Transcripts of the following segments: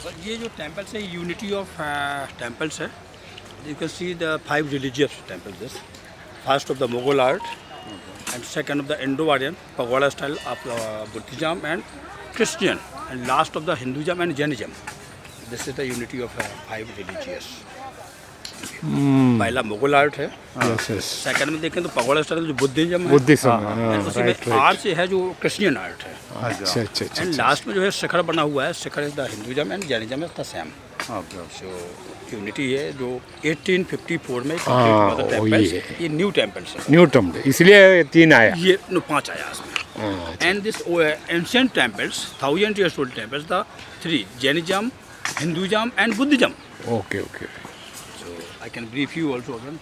Sir ये जो temples है यूनिटी ऑफ टेम्पल्स है. You can see the 5 religious temples. This first of the Mughal art, and second of the Indo-Aryan pagoda style of Buddhism and Christian, and last of the Hinduism and Jainism. This is the unity of 5 religious. पहला Mughal art है. Second में देखें तो pagoda style जो Buddhism है. उसी में art से है जो क्रिश्चियन आर्ट है. अच्छा अच्छा अच्छा. एंड लास्ट में जो है शिखर बना हुआ है. Shikhar is the Hinduism and Jainism is the same. So unity है जो 1854 में ये न्यू टेम्पल्स है. न्यू टेम्पल इसलिए 3 आया. ये 5 आया इसमें. And this ancient temples 1000 years old temples the 3 Jainism, Hinduism and Buddhism. Okay okay. I can brief you also again.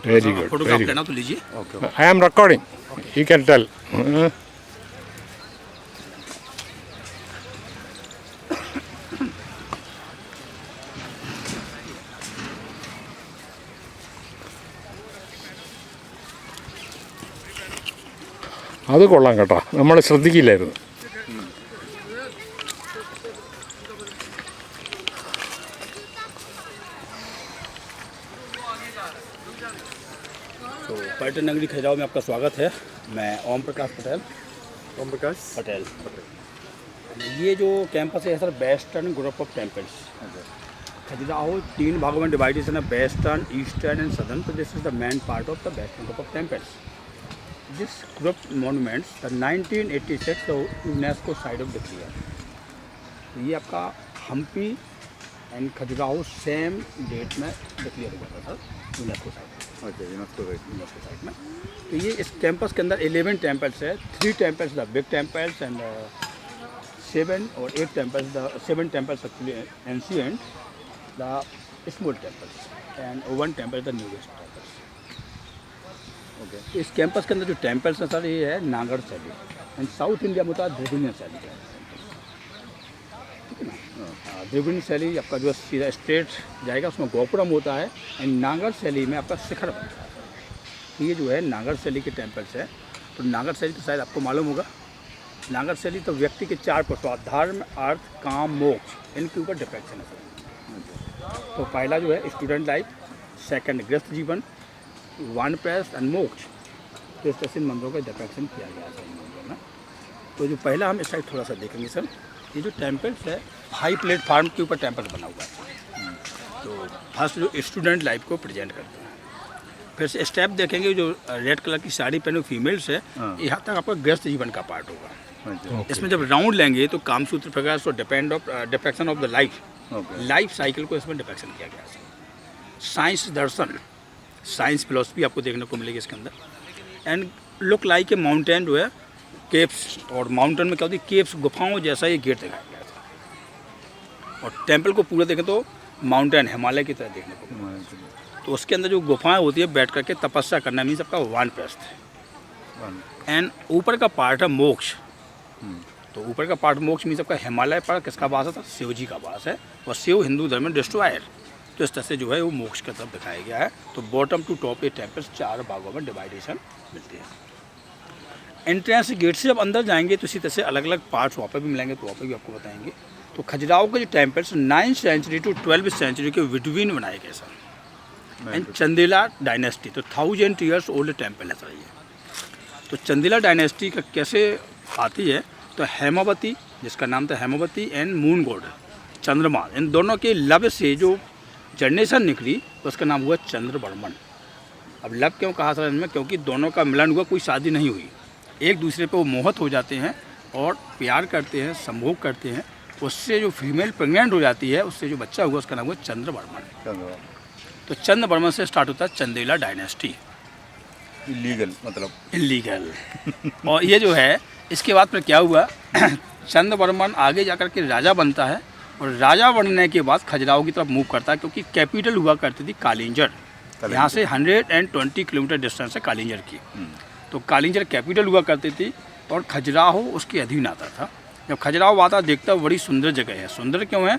Very good. Photograph लेना तो लीजिए. I am recording. You can tell. അത് കൊള്ളാം കേട്ടോ, നമ്മൾ ശ്രദ്ധിക്കില്ലായിരുന്നു. तो पर्यटन नगरी खजुराहो में आपका स्वागत है. मैं ओम प्रकाश पटेल. ये जो कैंपस है sir western group of temples. Khajuraho 3 भागों में डिवाइडेशन है, वेस्टर्न, ईस्टर्न एंड सदर्न. तो this is the main part of the western group of temples. This group monuments the 1986 UNESCO site of declare. ये आपका Hampi and Khajuraho same date में declare हुआ था sir UNESCO site. UNESCO site में. तो ये इस कैंपस के अंदर 11 टेम्पल्स है. 3 temples the big temples and 7 और 8 temples the 7 temples actually ancient the small temples and 1 temple the newest temples. Okay. इस कैंपस के अंदर जो टेम्पल्स हैं सर ये है नागर शैली एंड साउथ इंडिया में होता है द्रविड़ीय शैली का. ठीक है ना. द्रविड़ीय शैली आपका जो सीधा स्ट्रेट जाएगा उसमें गोपुरम होता है एंड नागर शैली में आपका शिखर बनता है. तो ये जो है नागर शैली के टेम्पल्स है. तो नागर शैली तो शायद आपको मालूम होगा. नागर शैली तो व्यक्ति के 4 पुरुषार्थ धर्म, अर्थ, काम, मोक्ष इनके ऊपर डिपेक्शन है. तो पहला जो है स्टूडेंट लाइफ, सेकंड गृहस्थ जीवन, वानप्रस्थ एंड मोक्ष. तो इस तरह से मंदिरों का डिपेक्शन किया गया है मंदिरों में. तो जो पहला हम इस साइड थोड़ा सा देखेंगे सर. ये जो टेम्पल्स है हाई प्लेटफार्म के ऊपर टेम्पल बना हुआ है. तो फर्स्ट जो स्टूडेंट लाइफ को प्रेजेंट करते हैं. फिर से स्टेप देखेंगे जो रेड कलर की साड़ी पहने फीमेल्स है यहाँ तक आपका गृहस्थ जीवन का पार्ट होगा. इसमें जब राउंड लेंगे तो कामसूत्र प्रकार so depiction of the life. Life cycle को इसमें डिपेक्शन किया गया है. साइंस दर्शन, साइंस फिलोसफी आपको देखने को मिलेगी इसके अंदर. And look like a mountain जो है केव्स. और माउंटेन में क्या होती है केव्स, गुफाओं जैसा ये गेट दिखाया गया था. और टेम्पल को पूरा देखें तो माउंटेन हिमालय की तरह देखने को मिलेगा. तो उसके अंदर जो गुफाएं होती है बैठ करके तपस्या करना मीन्स आपका वानप्रस्थ है. एंड ऊपर का पार्ट है मोक्ष. तो ऊपर का पार्ट मोक्ष मीन्स आपका हिमालय पर किसका वास है? शिव जी का वास है. और शिव हिंदू धर्म में डिस्ट्रॉयर. तो इस तरह से जो है वो मोक्ष की तरफ दिखाया गया है. तो बॉटम टू टॉप ये टेम्पल्स 4 भागों में डिवाइडेशन मिलती है. एंट्रेंस गेट से जब अंदर जाएंगे तो इसी तरह से अलग अलग पार्ट्स वहाँ पर भी मिलेंगे. तो वहाँ पर भी आपको बताएंगे. तो खजुराहो के जो temples 9th century to 12th century के बिटवीन बनाए गए सर. एंड चंदेला डायनेस्टी तो 1000 years ओल्ड टेम्पल है सर ये. तो चंदेला डायनेस्टी का कैसे आती है तो हेमावती जिसका नाम था हेमावती एंड मून गॉड चंद्रमा. इन दोनों के लव से जो जनरेशन निकली तो उसका नाम हुआ चंद्रवर्मन. अब लव क्यों कहा सर इनमें? क्योंकि दोनों का मिलन हुआ, कोई शादी नहीं हुई. एक दूसरे पे वो मोहित हो जाते हैं और प्यार करते हैं, संभोग करते हैं. उससे जो फीमेल प्रेग्नेंट हो जाती है उससे जो बच्चा हुआ उसका नाम हुआ चंद्रवर्मन. तो चंद्रवर्मन से स्टार्ट होता है चंदेला डायनेस्टी. इलीगल मतलब इलीगल. और ये जो है इसके बाद फिर क्या हुआ चंद्रवर्मन आगे जाकर के राजा बनता है. और राजा बनने के बाद खजुराहो की तरफ मूव करता है क्योंकि कैपिटल हुआ करती थी कालिंजर. यहाँ से 120 किलोमीटर डिस्टेंस है कालिंजर की. तो कालिंजर कैपिटल हुआ करती थी और खजुराहो उसके अधीन आता था. जब खजुराहो आता देखता बड़ी सुंदर जगह है. सुंदर क्यों है?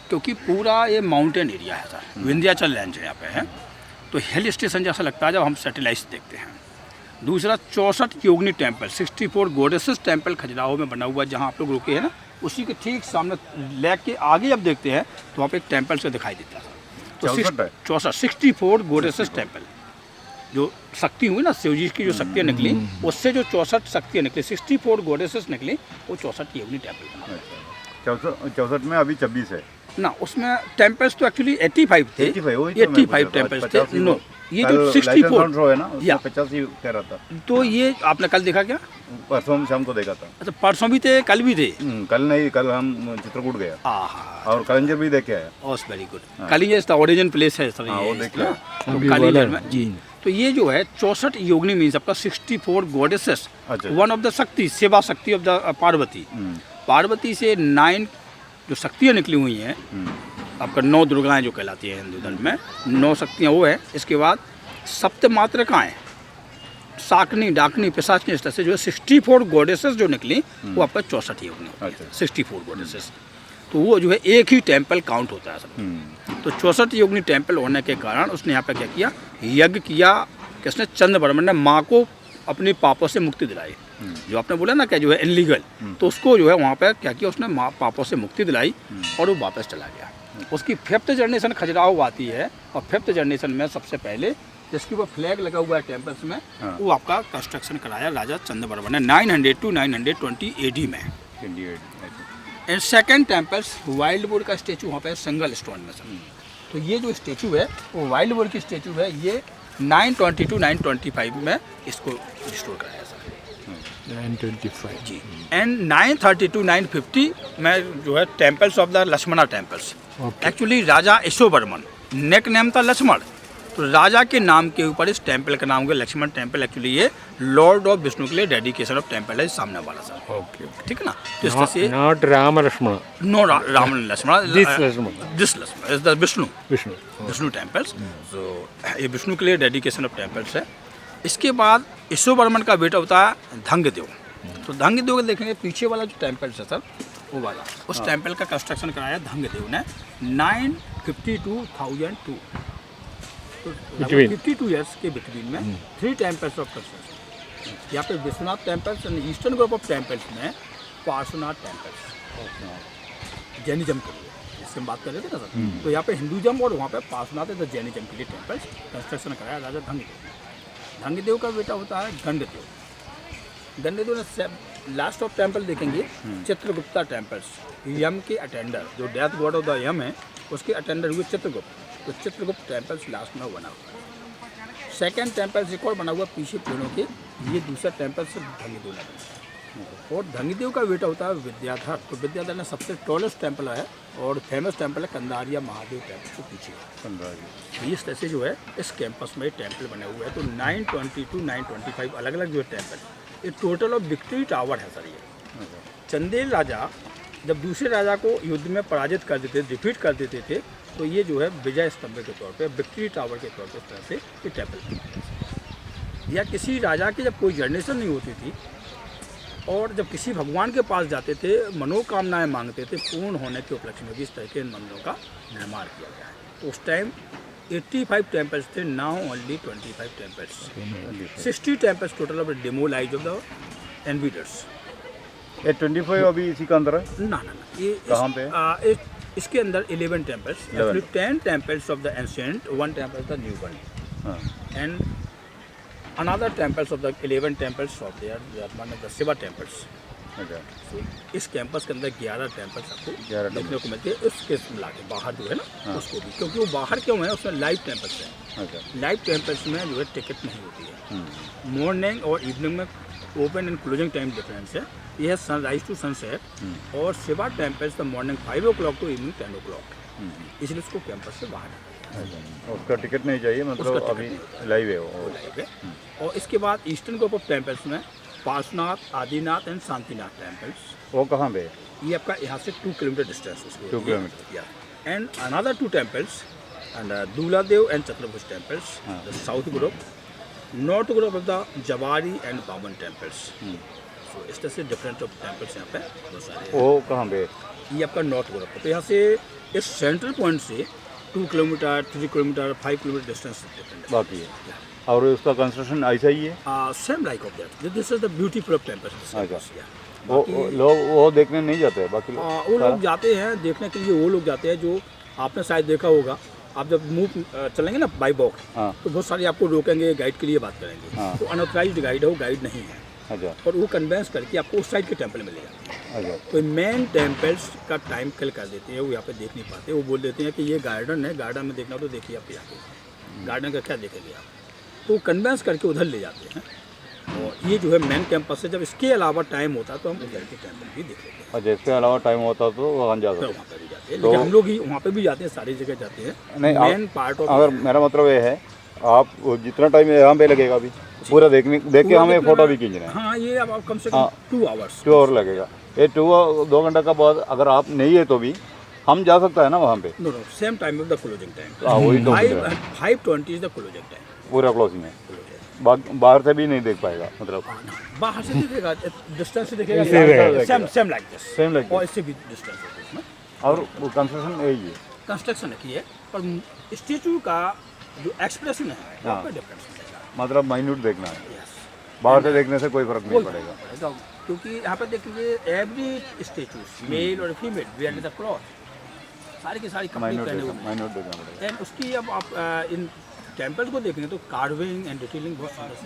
क्योंकि पूरा ये माउंटेन एरिया है सर. विंध्याचल रेंज यहाँ पे है. तो हिल स्टेशन जैसा लगता है जब हम सैटेलाइट देखते हैं. दूसरा 64 योगिनी टेम्पल, 64 गॉडेसेस टेम्पल खजुराहो में बना हुआ, जहाँ आप लोग रुके हैं ना, उसी के ठीक सामने लेक के आगे अब देखते हैं तो वहाँ पे एक टेम्पल से दिखाई देता है। तो 64 64 गॉडेसेस टेम्पल, जो शक्ति हुई ना, शिव जी की जो शक्तियाँ निकली, उससे जो 64 शक्तियाँ निकली, 64 गॉडेसेस निकली, वो 64 योगिनी टेम्पल बना। 64 में अभी 26 है ना, उसमें टेम्पल्स तो एक्चुअली 85 थे, 85 टेम्पल्स थे। नो, ये जो 64 है ना, या 85 कह रहा था। तो ये आपने कल देखा क्या? परसों शाम को देखा था। अच्छा, परसों भी थे, कल भी थे? कल नहीं, कल हम चित्रकूट गया हाँ, और कलिंजर भी देख के आया। ओस वेरी गुड। कलिंजर इसका ओरिजिन प्लेस है सर, वो देख लिया। तो कलिंजर में जी। तो ये जो है 64 योगिनी मीन्स आपका 64 गॉडेसेस, वन ऑफ द शक्ति, सेवा शक्ति ऑफ द पार्वती। पार्वती से 9 जो शक्तियाँ निकली हुई हैं, आपका 9 दुर्गाएं जो कहलाती हैं हिंदू धर्म में, 9 शक्तियाँ वो है। इसके बाद सप्तमातृकाएं, शाकनी, डाकनी, पिशाचनी, इस तरह से जो है 64 गॉडेसेस जो निकली, वो आपका 64 योगिनी होती है, 64 गॉडेसेस। तो वो जो है एक ही टेम्पल काउंट होता है सब। तो 64 योगिनी टेम्पल होने के कारण उसने यहाँ पे क्या किया, यज्ञ किया। किसने? चंद्रवर्मन ने माँ को अपने पापों से मुक्ति दिलाई। जो आपने बोला ना क्या जो है इनलीगल, तो उसको जो है वहाँ पे क्या किया, उसने माँ पापों से मुक्ति दिलाई और वो वापस चला गया। उसकी 5th जनरेशन खजुराहो आती है, और 5th जनरेशन में सबसे पहले जिसके ऊपर फ्लैग लगा हुआ है टेम्पल्स में, वो आपका कंस्ट्रक्शन कराया राजा चंद्रवर्मन ने 900 to 920 AD में। And second temples wild boar का स्टेचू वहाँ पे सिंगल स्टोन में सर। तो ये जो स्टेचू है वो वाइल्ड बोर की स्टेचू है, ये 920 to 925 में इसको रिस्टोर कराया सर। 925 जी। एंड 930 to 950 में जो है temples of the Lakshmana temples. Actually Raja Yashovarman, neck name था लक्ष्मण, तो राजा के नाम के ऊपर इस टेम्पल का नाम हुआ लक्ष्मण टेम्पल। एक्चुअली ये लॉर्ड ऑफ विष्णु के लिए डेडिकेशन ऑफ टेम्पल है सामने वाला सर। ओके, ठीक है ना? तो इस तरह से not Ram Lakshman, no Ram Lakshman, this Lakshman, this Lakshman is the Vishnu Vishnu. Vishnu temples. तो ये विष्णु के लिए डेडिकेशन ऑफ टेम्पल्स है। इसके बाद यशोवर्मन का बेटा होता है धंगदेव। तो धंगदेव देखेंगे पीछे वाला जो टेम्पल्स है सर, वो वाला, उस टेम्पल का कंस्ट्रक्शन कराया धंगदेव ने 952,002। तो 52 ईयर्स के बिटवीन में 3 टेम्पल्स ऑफ कंस्ट्रक्शन। यहाँ पे Vishwanath temples and eastern group of temples में पार्श्वनाथ टेम्पल्स, जैनिज्म के लिए जिससे हम बात कर रहे थे ना सर। तो यहाँ पे हिंदुइज्म और वहाँ पे पार्श्वनाथ है, तो जैनिज्म के लिए टेम्पल्स कंस्ट्रक्शन कराया राजा धंगदेव। धंगदेव का बेटा होता है गंडदेव। गंडदेव ने लास्ट ऑफ टेम्पल देखेंगे चित्रगुप्ता टेम्पल्स, यम के अटेंडर, जो डेथ गॉड ऑफ द यम है उसके अटेंडर हुए चित्रगुप्त। तो चित्रगुप्त टेम्पल्स लास्ट में बना हुआ है। सेकेंड टेम्पल्स एक और बना हुआ पीछे पेड़ों के, ये दूसरा टेम्पल से धंगदेव ने बनाया। और धंगदेव का बेटा होता है विद्याधर। तो विद्याधर ने सबसे टॉलेस्ट टेम्पल है और फेमस टेम्पल है कंदारिया महादेव टेम्पल के पीछे। तो इस तरह से जो है इस कैंपस में टेम्पल बने हुए हैं। तो 920 to 925 अलग अलग जो है टेम्पल, ये टोटल ऑफ विक्ट्री टावर है सर। ये चंदेल राजा जब दूसरे राजा को युद्ध में पराजित कर देते, डिफीट कर देते थे, तो ये जो है विजय स्तंभ के तौर पे, विक्ट्री टावर के तौर पे इस तरह से ये टेम्पल। या किसी राजा की जब कोई जनरेशन नहीं होती थी और जब किसी भगवान के पास जाते थे, मनोकामनाएं मांगते थे, पूर्ण होने के उपलक्ष्य में भी इस तरह के मंदिरों का निर्माण किया गया है। तो उस टाइम 85 टेम्पल्स थे, now only 25 temples. 60 temples total of demolish of the invaders. ये 25 अभी इसी का अंदर है ना, ये कहाँ पे? इसके अंदर 11 temples, 10 temples of the ancient, 1 temple the new one, and another temples of the 11 temples of the Shiva temples. तो इस कैंपस के अंदर 11 टेम्पल्स आपको देखने को मिलते हैं। इसके मिला के बाहर जो है ना उसको भी, क्योंकि वो बाहर क्यों है, उसमें लाइव टेम्पल्स हैं। लाइव टेम्पल्स में जो है टिकट नहीं होती है। मॉर्निंग और इवनिंग में open and closing time difference है। ये है सनराइज टू सनसेट। और Shiva temples the morning 5 o'clock to evening 10 o'clock। इसलिए उसको कैंपस से बाहर उसका टिकट नहीं चाहिए, मतलब अभी लाइव है वो लाइव है। और इसके बाद ईस्टर्न ग्रुप ऑफ टेम्पल्स में पार्श्वनाथ, आदिनाथ एंड शांतिनाथ टेम्पल्स। वो कहाँ पे? ये आपका यहाँ से 2 किलोमीटर डिस्टेंस उसको 2 किलोमीटर। या and another 2 temples and Duladeo and Chaturbhuj temples, the south group, north group of the Javari and Bawan temples. तो इस तरह से डिफरेंट ऑफ टेम्पल्स यहाँ पे बहुत सारे। वो कहाँ पे? ये आपका नॉर्थ ग्रुप। तो यहाँ से इस सेंट्रल पॉइंट से 2 kilometre, 3 kilometre, 5 kilometre distance depend. बाकी है और उसका कंस्ट्रक्शन ऐसा ही है। Same like of that, this is the beautiful of temple. अच्छा, वो लोग वो देखने नहीं जाते बाकी लोग? वो लोग जाते हैं देखने के लिए, वो लोग जाते हैं जो आपने शायद देखा होगा, आप जब मूव चलेंगे ना बाई वॉक, हाँ। तो बहुत सारे आपको रोकेंगे, गाइड के लिए बात करेंगे। हाँ। तो अनऑथराइज्ड गाइड है, वो गाइड नहीं है, अच्छा और वो कन्वेंस करके आपको उस साइड के टेम्पल में ले जाते हैं। अच्छा तो मेन टेम्पल्स का टाइम किल कर देते हैं, वो यहाँ पे देख नहीं पाते। वो बोल देते हैं कि ये गार्डन है, गार्डन में देखना हो तो देखिए आप यहाँ गार्डन का क्या देखेंगे आप, तो कन्वेंस करके उधर ले जाते हैं। और ये जो है मेन कैंपस है, जब इसके अलावा टाइम होता है तो हम उधर के टेम्पल भी देख लेते हैं, अच्छा, इसके अलावा टाइम होता तो वहाँ जा तो सकते? वहाँ पे भी जाते हैं। लेकिन हम लोग ही वहाँ पे भी जाते हैं, सारी जगह जाते हैं। नहीं, मेन पार्ट ऑफ, अगर मेरा मतलब ये है, आप जितना टाइम यहाँ पे लगेगा अभी पूरा देख के हमें फोटो भी खींचना है। हाँ, ये अब आप कम से कम हाँ। 2 आवर्स 2 आवर लगेगा। ये 2 घंटे का बाद अगर आप नहीं है तो भी हम जा सकता है ना वहाँ पे? No no, same time of the closing time. हाँ, वही तो 5:20 इज द क्लोजिंग टाइम। पूरा क्लोजिंग है, बाहर से भी नहीं देख पाएगा मतलब? बाहर से देखेगा, डिस्टेंस से देखेगा, इससे देखेगा। Same like this, same like और इससे भी डिस्टेंस होता है इसमें। और वो कंस्ट्रक्शन यही है, कंस्ट्रक्शन की है, पर स्टेचू का जो एक्सप्रेशन है हाँ। वहाँ पे डिफरेंस है। मतलब माइन्यूट देखना है, यस, बाहर से देखने से कोई फर्क नहीं पड़ेगा। क्योंकि यहाँ पे देखिए एवरी स्टेचू मेल और फीमेल वेयर द क्लॉथ, सारी की सारी कपड़े माइन्यूट पहने हुए हैं। देखना पड़ेगा। एंड उसकी अब आप इन टेम्पल्स को देखेंगे तो कार्विंग एंड डिटेलिंग बहुत सुंदर से।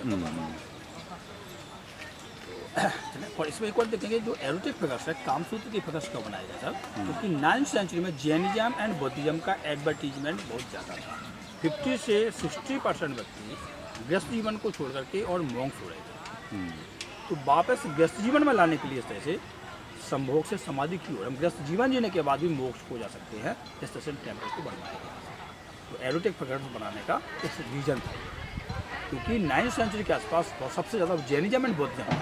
और इसमें एक और देखेंगे जो एरोटिक फिगर्स है, कामसूत्र की फिगर्स क्यों बनाया जाता है, क्योंकि 9th सेंचुरी में जैनिज्म एंड बौद्धिज्म का एडवर्टीजमेंट बहुत ज़्यादा था। 50 से 60% व्यक्ति व्यस्त जीवन को छोड़ करके और मोक्ष हो रहे थे। तो वापस व्यस्त जीवन में लाने के लिए इस तरह से संभोग से समाधि की ओर, हम व्यस्त जीवन जीने के बाद भी मोक्ष हो जा सकते हैं, इस तरह से टेम्पल को बनवाया गया। तो एरोटिक फिगर्स बनाने का एक रीजन था, क्योंकि 9th सेंचुरी के आसपास सबसे ज़्यादा जैनिज्म एंड बौद्धिज्म,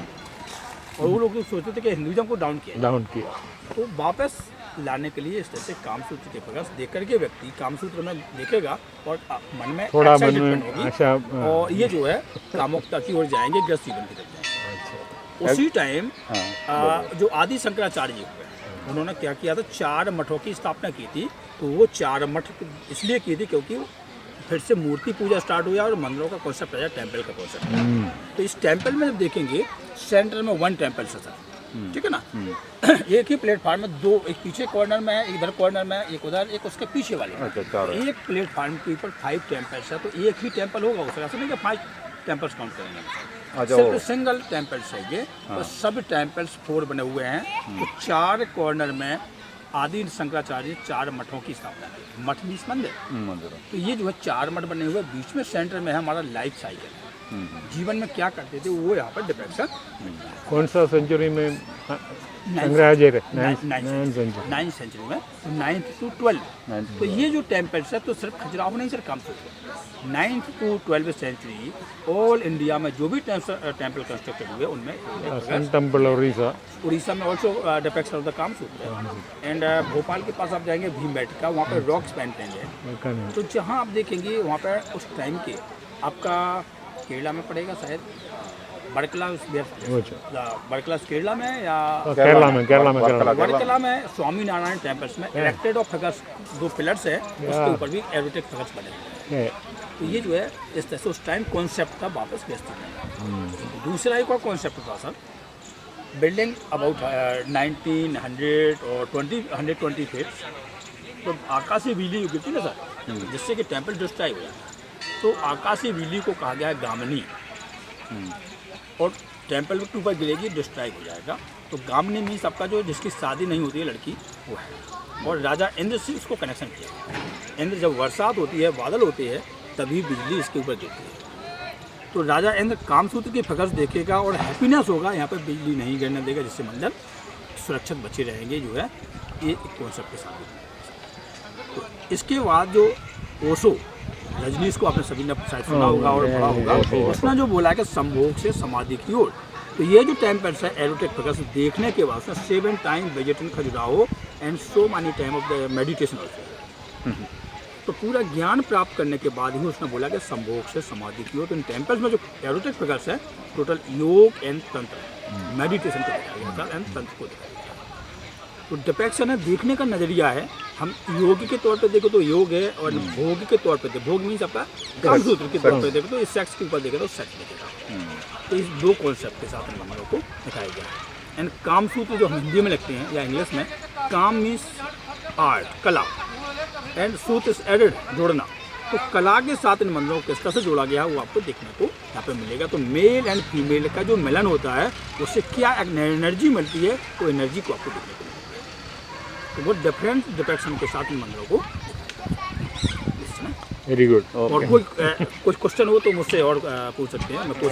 और वो लोग तो सोचते थे कि हिंदुइज्म को डाउन किया, तो वापस लाने के लिए इस तरह से कामसूत्र के फिगर्स देख करके व्यक्ति कामसूत्र में देखेगा और मन में थोड़ा एक्साइटमेंट मन में होगी, अच्छा, और ये जो है कामुकता की ओर जाएंगे, ग्रस्त जीवन की तरफ जाएंगे। उसी टाइम जो आदि शंकराचार्य जी हुए, उन्होंने क्या किया था, 4 मठों की स्थापना की थी। तो वो 4 मठ इसलिए की थी क्योंकि फिर से मूर्ति पूजा स्टार्ट हुआ और मंदिरों का कॉन्सेप्ट आया, टेम्पल का कॉन्सेप्ट। तो इस टेम्पल में जब देखेंगे सेंटर में 1 टेम्पल से था, ठीक है ना, एक ही प्लेटफार्म में 2, एक पीछे कॉर्नर में है, इधर कॉर्नर में, एक उधर, एक उसके पीछे वाले में। अच्छा, 4 है। एक प्लेटफार्म के ऊपर 5 टेम्पल्स है, तो एक ही टेम्पल होगा उस तरह से नहीं कि 5 टेम्पल्स काउंट करेंगे। अच्छा, सिर्फ वो सिंगल टेम्पल्स है ये, तो सब टेम्पल्स 4 बने हुए हैं। तो 4 कॉर्नर में आदि शंकराचार्य 4 मठों की स्थापना की, मठ मीन्स मंदिर। मंदिर। तो ये जो है 4 मठ बने हुए, बीच में सेंटर में है हमारा लाइफ साइकिल, जीवन में क्या करते थे वो यहाँ पर डिपेक्शन। कौन सा सेंचुरी में शंकराचार्य? 9th सेंचुरी में, 9th to 12। तो ये जो टेम्पल्स है तो सिर्फ खजुराहो नहीं, सिर्फ Kamasutra. 9th to 12th century all India में जो भी टेम्पल कंस्ट्रक्टेड हुए उनमें सन टेम्पल उड़ीसा में also depiction of the Kamasutra. And Bhopal के पास आप जाएंगे भीमबेटका, वहाँ पर रॉक्स पेंटेड है। तो जहाँ आप देखेंगे वहाँ पर उस टाइम के, आपका केरला में पड़ेगा शायद, बड़कला केरला में या बड़कला में स्वामी नारायण टेम्पल्स में इरेक्टेड ऑफ फिगर्स, 2 पिलर्स है, उसके ऊपर भी एरोटिक फिगर्स बने हुए हैं। तो ये जो है इस तरह से उस टाइम कॉन्सेप्ट था वापस व्यस्त। दूसरा एक और कॉन्सेप्ट था सर, बिल्डिंग अबाउट 1900 और 120 फीट, तो आकाशीय बिजली गिरती ना सर, जिससे कि टेम्पल डिस्ट्रॉय हुआ, तो आकाशीय बिजली को कहा गया है गामनी, और टेम्पल के ऊपर गिरेगी डिस्ट्रॉय हो जाएगा। तो गामनी मीन्स आपका जो जिसकी शादी नहीं होती है लड़की, वो है। और राजा इंद्र से उसको कनेक्शन किया। इंद्र जब बरसात होती है, बादल होते हैं, तभी बिजली इसके ऊपर गिरती है। तो राजा इंद्र कामसूत्र की फिगर्स देखेगा और हैप्पीनेस होगा, यहाँ पर बिजली नहीं गिरने देगा, जिससे मंदिर सुरक्षित बचे रहेंगे, जो है ये एक कॉन्सेप्ट के साथ। तो इसके बाद जो ओशो, रजनीश को आपने सभी ने शायद सुना होगा और पढ़ा होगा, उसने जो बोला है कि संभोग से समाधि की ओर। तो ये जो टेम्पल्स है एरोटिक फिगर्स देखने के बाद उसने 7 time visit in Khajuraho and so many time of the meditation also. तो पूरा ज्ञान प्राप्त करने के बाद ही उसने बोला कि संभोग से समाधि की ओर। तो इन टेम्पल्स में जो एरोटिक फिगर्स है टोटल योग एंड तंत्र, मेडिटेशन को दिखाया गया था एंड तंत्र को दिखाया गया। तो डिपेक्शन है देखने का नज़रिया है। हम योगी के तौर पे देखो तो योग है, और भोग के तौर पे देखो, भोग मीन्स आपका कामसूत्र के तौर पे देखो तो इस सेक्स के ऊपर देखे तो सेक्स देखेगा। तो इस दो कॉन्सेप्ट के साथ इन मंदिरों को दिखाया गया है। एंड कामसूत्र जो हम हिंदी में लिखते हैं या इंग्लिश में, काम मीन्स आर्ट, कला, एंड सूत्र इज एडेड, जोड़ना। तो कला के साथ इन मंदिरों को किस तरह से जोड़ा गया है वो आपको देखने को यहाँ पे मिलेगा। तो मेल एंड फीमेल का जो मिलन होता है उससे क्या एनर्जी मिलती है, तो एनर्जी को आपको देखने को मिलेगा। तो वो डिफरेंट डिपेक्शन के साथ इन मंदिरों को। Very good. और कोई कुछ क्वेश्चन हो तो मुझसे और पूछ सकते हैं, मैं